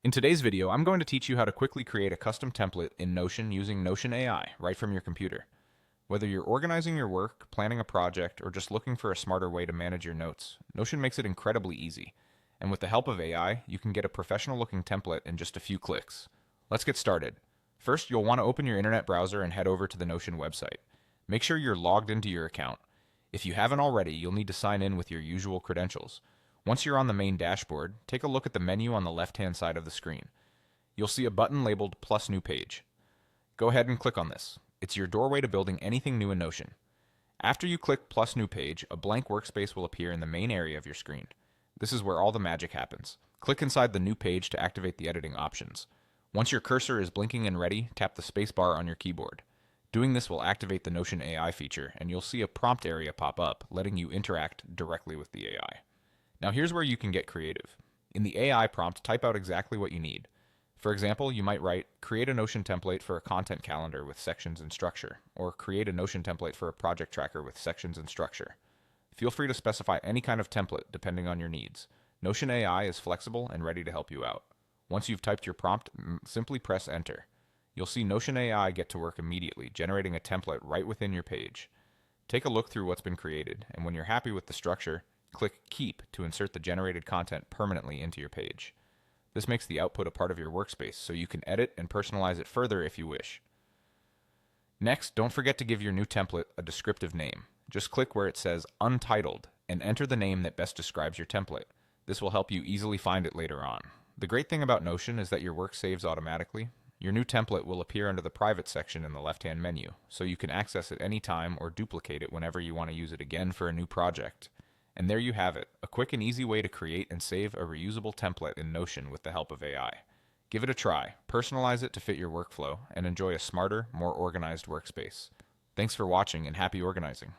In today's video, I'm going to teach you how to quickly create a custom template in Notion using Notion AI right from your computer. Whether you're organizing your work, planning a project, or just looking for a smarter way to manage your notes, Notion makes it incredibly easy. And with the help of AI, you can get a professional-looking template in just a few clicks. Let's get started. First, you'll want to open your internet browser and head over to the Notion website. Make sure you're logged into your account. If you haven't already, you'll need to sign in with your usual credentials. Once you're on the main dashboard, take a look at the menu on the left-hand side of the screen. You'll see a button labeled Plus New Page. Go ahead and click on this. It's your doorway to building anything new in Notion. After you click Plus New Page, a blank workspace will appear in the main area of your screen. This is where all the magic happens. Click inside the new page to activate the editing options. Once your cursor is blinking and ready, tap the space bar on your keyboard. Doing this will activate the Notion AI feature, and you'll see a prompt area pop up, letting you interact directly with the AI. Now here's where you can get creative. In the AI prompt, type out exactly what you need. For example, you might write, create a Notion template for a content calendar with sections and structure, or create a Notion template for a project tracker with sections and structure. Feel free to specify any kind of template depending on your needs. Notion AI is flexible and ready to help you out. Once you've typed your prompt, simply press enter. You'll see Notion AI get to work immediately, generating a template right within your page. Take a look through what's been created, and when you're happy with the structure, click Keep to insert the generated content permanently into your page. This makes the output a part of your workspace, so you can edit and personalize it further if you wish. Next, don't forget to give your new template a descriptive name. Just click where it says Untitled and enter the name that best describes your template. This will help you easily find it later on. The great thing about Notion is that your work saves automatically. Your new template will appear under the Private section in the left-hand menu, so you can access it anytime or duplicate it whenever you want to use it again for a new project. And there you have it, a quick and easy way to create and save a reusable template in Notion with the help of AI. Give it a try, personalize it to fit your workflow, and enjoy a smarter, more organized workspace. Thanks for watching and happy organizing.